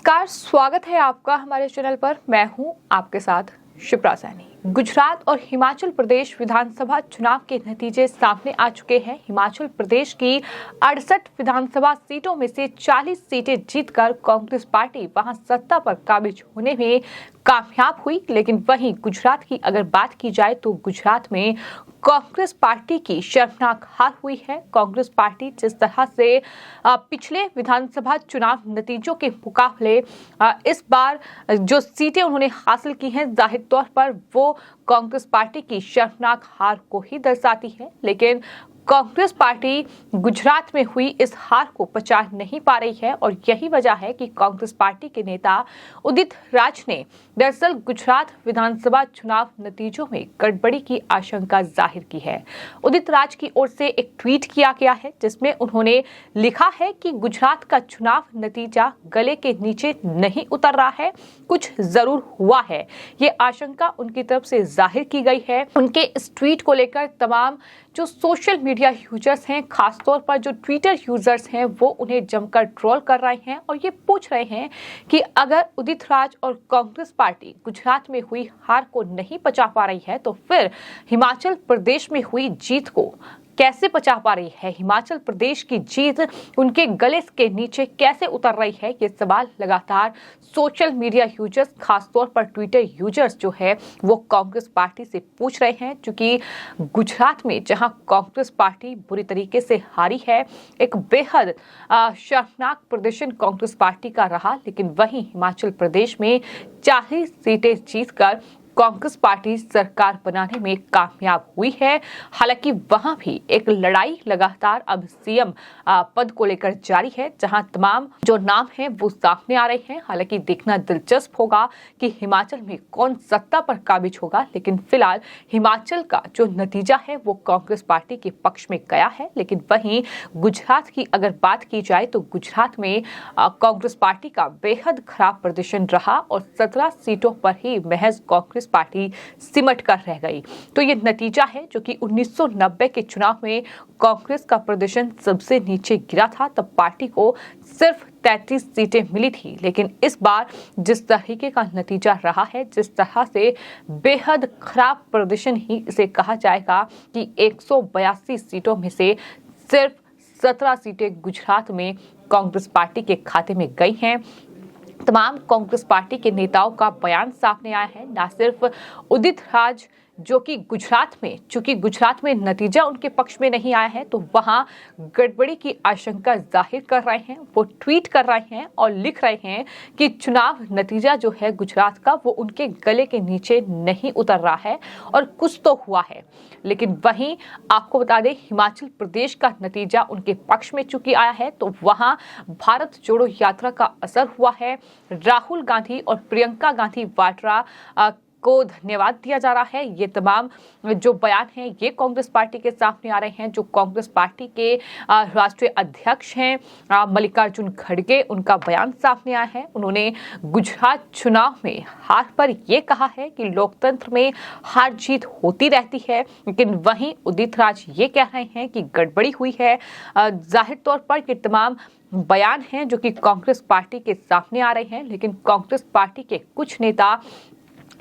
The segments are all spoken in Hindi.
नमस्कार, स्वागत है आपका हमारे चैनल पर। मैं हूं आपके साथ शिप्रा सैनी। गुजरात और हिमाचल प्रदेश विधानसभा चुनाव के नतीजे सामने आ चुके हैं। हिमाचल प्रदेश की 68 विधानसभा सीटों में से 40 सीटें जीतकर कांग्रेस पार्टी वहां सत्ता पर काबिज होने में कामयाब हुई। लेकिन वहीं गुजरात की अगर बात की जाए तो गुजरात में कांग्रेस पार्टी की शर्मनाक हार हुई है। कांग्रेस पार्टी जिस तरह से पिछले विधानसभा चुनाव नतीजों के मुकाबले इस बार जो सीटें उन्होंने हासिल की हैं, जाहिर तौर पर वो कांग्रेस पार्टी की शर्मनाक हार को ही दर्शाती है। लेकिन कांग्रेस पार्टी गुजरात में हुई इस हार को पचा नहीं पा रही है और यही वजह है कि कांग्रेस पार्टी के नेता उदित राज ने दरअसल गुजरात विधानसभा चुनाव नतीजों में गड़बड़ी की आशंका जाहिर की है। उदित राज की ओर से एक ट्वीट किया गया है जिसमें उन्होंने लिखा है कि गुजरात का चुनाव नतीजा गले के नीचे नहीं उतर रहा है, कुछ जरूर हुआ है। ये आशंका उनकी तरफ से जाहिर की गई है। उनके इस ट्वीट को लेकर तमाम जो सोशल मीडिया यूजर्स हैं, खासतौर पर जो ट्विटर यूजर्स हैं, वो उन्हें जमकर ट्रोल कर रहे हैं और ये पूछ रहे हैं कि अगर उदित राज और कांग्रेस पार्टी गुजरात में हुई हार को नहीं पचा पा रही है तो फिर हिमाचल प्रदेश में हुई जीत को कैसे पचा पा रही है। हिमाचल प्रदेश की जीत उनके गले के नीचे कैसे उतर रही है, ये सवाल लगातार सोशल मीडिया यूजर्स, खासतौर पर ट्विटर यूजर्स जो है वो कांग्रेस पार्टी से पूछ रहे हैं। क्योंकि गुजरात में जहां कांग्रेस पार्टी बुरी तरीके से हारी है, एक बेहद शर्मनाक प्रदर्शन कांग्रेस पार्टी का रहा, लेकिन वहीं हिमाचल प्रदेश में 40 सीटें जीतकर कांग्रेस पार्टी सरकार बनाने में कामयाब हुई है। हालांकि वहां भी एक लड़ाई लगातार अब सीएम पद को लेकर जारी है, जहां तमाम जो नाम हैं वो सामने आ रहे हैं। हालांकि देखना दिलचस्प होगा कि हिमाचल में कौन सत्ता पर काबिज होगा। लेकिन फिलहाल हिमाचल का जो नतीजा है वो कांग्रेस पार्टी के पक्ष में गया है। लेकिन वहीं गुजरात की अगर बात की जाए तो गुजरात में कांग्रेस पार्टी का बेहद खराब प्रदर्शन रहा और 17 सीटों पर ही महज कांग्रेस पार्टी सिमट कर रह गई। तो ये नतीजा है जो कि 1990 के चुनाव में कांग्रेस का प्रदर्शन सबसे नीचे गिरा था, तब पार्टी को सिर्फ 33 सीटें मिली थी। लेकिन इस बार जिस तरीके का नतीजा रहा है, जिस तरह से बेहद खराब प्रदर्शन ही इसे कहा जाएगा कि 182 सीटों में से सिर्फ 17 सीटें गुजरात में कांग्रेस पार्टी के खाते में गई हैं। तमाम कांग्रेस पार्टी के नेताओं का बयान सामने आया है। न सिर्फ उदित राज जो कि चूंकि गुजरात में नतीजा उनके पक्ष में नहीं आया है तो वहां गड़बड़ी की आशंका जाहिर कर रहे हैं, वो ट्वीट कर रहे हैं और लिख रहे हैं कि चुनाव नतीजा जो है गुजरात का वो उनके गले के नीचे नहीं उतर रहा है और कुछ तो हुआ है। लेकिन वहीं आपको बता दें, हिमाचल प्रदेश का नतीजा उनके पक्ष में चूंकि आया है तो वहां भारत जोड़ो यात्रा का असर हुआ है। राहुल गांधी और प्रियंका गांधी वाड्रा को धन्यवाद दिया जा रहा है। ये तमाम जो बयान हैं ये कांग्रेस पार्टी के सामने आ रहे हैं। जो कांग्रेस पार्टी के राष्ट्रीय अध्यक्ष हैं मल्लिकार्जुन खड़गे, उनका बयान सामने आया है। उन्होंने गुजरात चुनाव में हार पर यह कहा है कि लोकतंत्र में हार जीत होती रहती है। लेकिन वहीं उदित राज ये कह रहे हैं कि गड़बड़ी हुई है। जाहिर तौर पर ये तमाम बयान हैं जो कि कांग्रेस पार्टी के सामने आ रहे हैं। लेकिन कांग्रेस पार्टी के कुछ नेता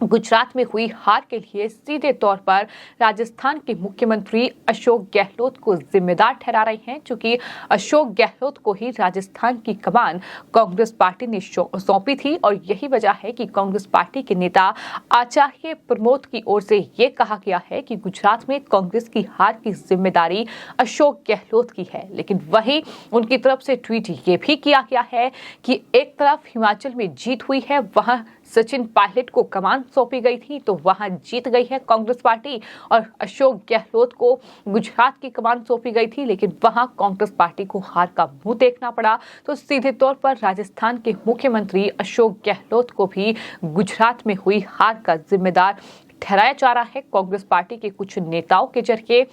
गुजरात में हुई हार के लिए सीधे तौर पर राजस्थान के मुख्यमंत्री अशोक गहलोत को जिम्मेदार ठहरा रहे हैं। क्योंकि अशोक गहलोत को ही राजस्थान की कमान कांग्रेस पार्टी ने सौंपी थी और यही वजह है कि कांग्रेस पार्टी के नेता आचार्य प्रमोद की ओर से ये कहा गया है कि गुजरात में कांग्रेस की हार की जिम्मेदारी अशोक गहलोत की है। लेकिन वहीं उनकी तरफ से ट्वीट ये भी किया गया है कि एक तरफ हिमाचल में जीत हुई है, वहां सचिन पायलट को कमान सौंपी गई थी तो वहां जीत गई है कांग्रेस पार्टी, और अशोक गहलोत को गुजरात की कमान सौंपी गई थी लेकिन वहां कांग्रेस पार्टी को हार का मुंह देखना पड़ा। तो सीधे तौर पर राजस्थान के मुख्यमंत्री अशोक गहलोत को भी गुजरात में हुई हार का जिम्मेदार ठहराया जा रहा है कांग्रेस पार्टी के कुछ नेताओं के जरिए।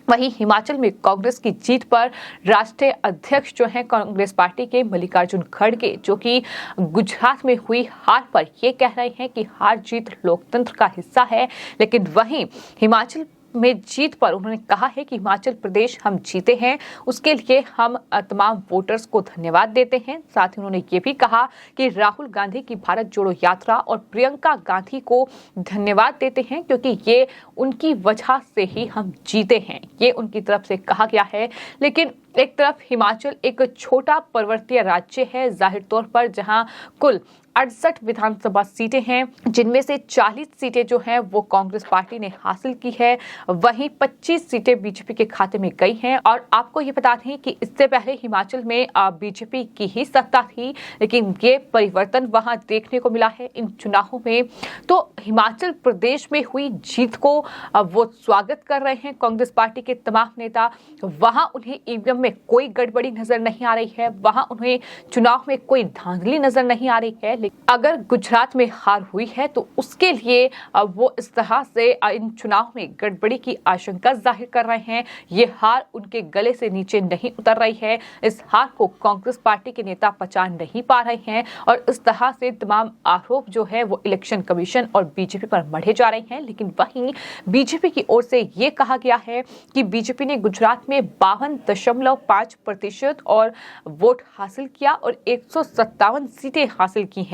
वहीं हिमाचल में कांग्रेस की जीत पर राष्ट्रीय अध्यक्ष जो हैं कांग्रेस पार्टी के मल्लिकार्जुन खड़गे, जो कि गुजरात में हुई हार पर ये कह रहे हैं कि हार जीत लोकतंत्र का हिस्सा है। लेकिन वहीं हिमाचल में जीत पर उन्होंने कहा है कि हिमाचल प्रदेश हम जीते हैं, उसके लिए हम तमाम वोटर्स को धन्यवाद देते हैं। साथ ही उन्होंने ये भी कहा कि राहुल गांधी की भारत जोड़ो यात्रा और प्रियंका गांधी को धन्यवाद देते हैं क्योंकि ये उनकी वजह से ही हम जीते हैं, ये उनकी तरफ से कहा गया है। लेकिन एक तरफ हिमाचल एक छोटा पर्वतीय राज्य है जाहिर तौर पर, जहां कुल 68 विधानसभा सीटें हैं, जिनमें से 40 सीटें जो हैं वो कांग्रेस पार्टी ने हासिल की है, वहीं 25 सीटें बीजेपी के खाते में गई हैं। और आपको ये बता दें कि इससे पहले हिमाचल में बीजेपी की ही सत्ता थी, लेकिन ये परिवर्तन वहां देखने को मिला है इन चुनावों में। तो हिमाचल प्रदेश में हुई जीत को वो स्वागत कर रहे हैं कांग्रेस पार्टी के तमाम नेता। वहां उन्हें ईवीएम में कोई गड़बड़ी नजर नहीं आ रही है, वहां उन्हें चुनाव में कोई धांधली नजर नहीं आ रही है। अगर गुजरात में हार हुई है तो उसके लिए वो इस तरह से इन चुनाव में गड़बड़ी की आशंका जाहिर कर रहे हैं। ये हार उनके गले से नीचे नहीं उतर रही है, इस हार को कांग्रेस पार्टी के नेता पचा नहीं पा रहे हैं और इस तरह से तमाम आरोप जो है वो इलेक्शन कमीशन और बीजेपी पर मढ़े जा रहे हैं। लेकिन वहीं बीजेपी की ओर से ये कहा गया है कि बीजेपी ने गुजरात में 52.5% और वोट हासिल किया और 157 सीटें हासिल की हैं।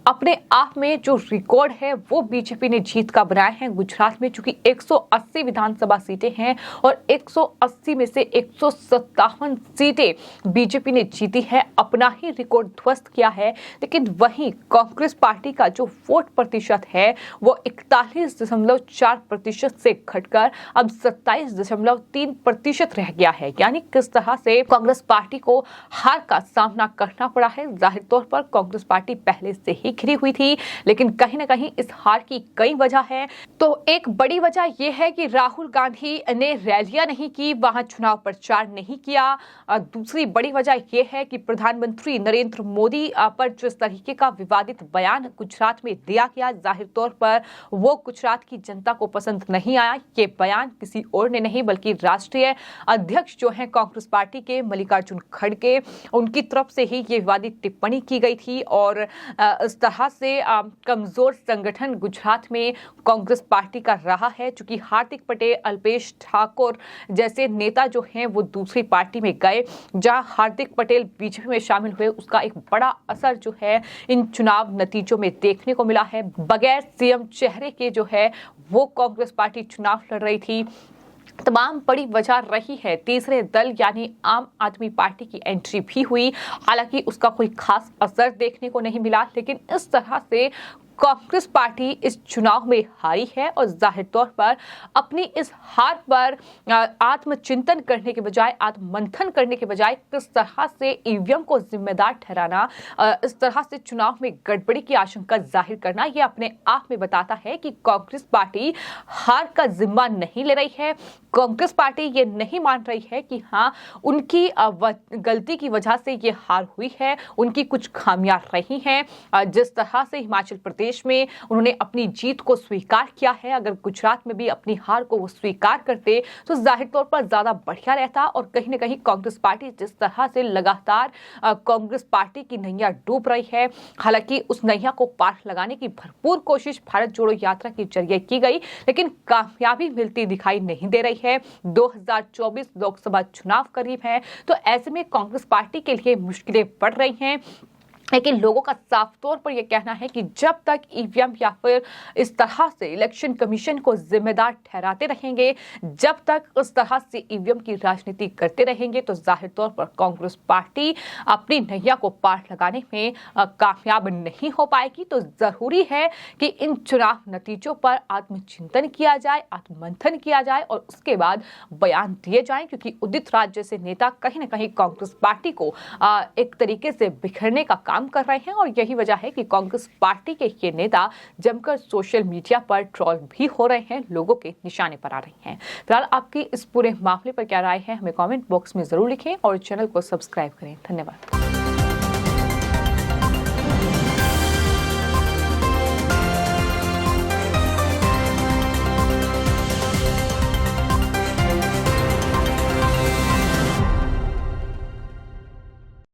अपने आप में जो रिकॉर्ड है वो बीजेपी ने जीत का बनाया है। गुजरात में चूंकि 180 विधानसभा सीटें हैं और 180 में से 157 सीटें बीजेपी ने जीती है, अपना ही रिकॉर्ड ध्वस्त किया है। लेकिन वहीं कांग्रेस पार्टी का जो वोट प्रतिशत है वो 41.4% से घटकर अब 27.3% रह गया है। यानी किस तरह से कांग्रेस पार्टी को हार का सामना करना पड़ा है। जाहिर तौर पर कांग्रेस पार्टी पहले से ही घिरी हुई थी, लेकिन कहीं ना कहीं इस हार की कई वजह है। तो एक बड़ी वजह यह है कि राहुल गांधी ने रैलियां नहीं की, वहां चुनाव प्रचार नहीं किया। दूसरी बड़ी वजह यह है कि प्रधानमंत्री नरेंद्र मोदी पर जिस तरीके का विवादित बयान गुजरात में दिया गया, जाहिर तौर पर वो गुजरात की जनता को पसंद नहीं आया। ये बयान किसी और ने नहीं बल्कि राष्ट्रीय अध्यक्ष जो है कांग्रेस पार्टी के मल्लिकार्जुन खड़गे, उनकी तरफ से ही ये विवादित टिप्पणी की गई थी। और इस तरह से कमजोर संगठन गुजरात में कांग्रेस पार्टी का रहा है। चूंकि हार्दिक पटेल, अल्पेश ठाकुर जैसे नेता जो हैं वो दूसरी पार्टी में गए, जहां हार्दिक पटेल बीजेपी में शामिल हुए, उसका एक बड़ा असर जो है इन चुनाव नतीजों में देखने को मिला है। बगैर सीएम चेहरे के जो है वो कांग्रेस पार्टी चुनाव लड़ रही थी। तमाम बड़ी वजह रही है तीसरे दल यानी आम आदमी पार्टी की एंट्री भी हुई, हालांकि उसका कोई खास असर देखने को नहीं मिला। लेकिन इस तरह से कांग्रेस पार्टी इस चुनाव में हारी है और जाहिर तौर पर अपनी इस हार पर आत्मचिंतन करने के बजाय, आत्ममंथन करने के बजाय किस तरह से ईवीएम को जिम्मेदार ठहराना, इस तरह से चुनाव में गड़बड़ी की आशंका जाहिर करना, यह अपने आप में बताता है कि कांग्रेस पार्टी हार का जिम्मा नहीं ले रही है। कांग्रेस पार्टी ये नहीं मान रही है कि हाँ उनकी गलती की वजह से ये हार हुई है, उनकी कुछ खामियां रही हैं। जिस तरह से हिमाचल प्रदेश में उन्होंने अपनी जीत को स्वीकार किया है, अगर गुजरात में भी अपनी हार को वो स्वीकार करते तो जाहिर तौर पर ज्यादा बढ़िया रहता। और कहीं ना कहीं कांग्रेस पार्टी जिस तरह से लगातार कांग्रेस पार्टी की नैया डूब रही है, हालांकि उस नैया को पार लगाने की भरपूर कोशिश भारत जोड़ो यात्रा के जरिए की गई, लेकिन कामयाबी मिलती दिखाई नहीं दे रही है। 2024 लोकसभा चुनाव करीब है, तो ऐसे में कांग्रेस पार्टी के लिए मुश्किलें बढ़ रही हैं। लेकिन लोगों का साफ तौर पर यह कहना है कि जब तक ईवीएम या फिर इस तरह से इलेक्शन कमीशन को जिम्मेदार ठहराते रहेंगे, जब तक उस तरह से ईवीएम की राजनीति करते रहेंगे, तो जाहिर तौर पर कांग्रेस पार्टी अपनी नैया को पार लगाने में कामयाब नहीं हो पाएगी। तो जरूरी है कि इन चुनाव नतीजों पर आत्मचिंतन किया जाए, आत्ममंथन किया जाए और उसके बाद बयान दिए जाएं, क्योंकि उदित राज जैसे नेता कहीं ना कहीं कांग्रेस पार्टी को एक तरीके से बिखरने का काम कर रहे हैं। और यही वजह है कि कांग्रेस पार्टी के ये नेता जमकर सोशल मीडिया पर ट्रोल भी हो रहे हैं, लोगों के निशाने पर आ रहे हैं। फिलहाल आपकी इस पूरे मामले पर क्या राय है, हमें कमेंट बॉक्स में जरूर लिखें और चैनल को सब्सक्राइब करें। धन्यवाद।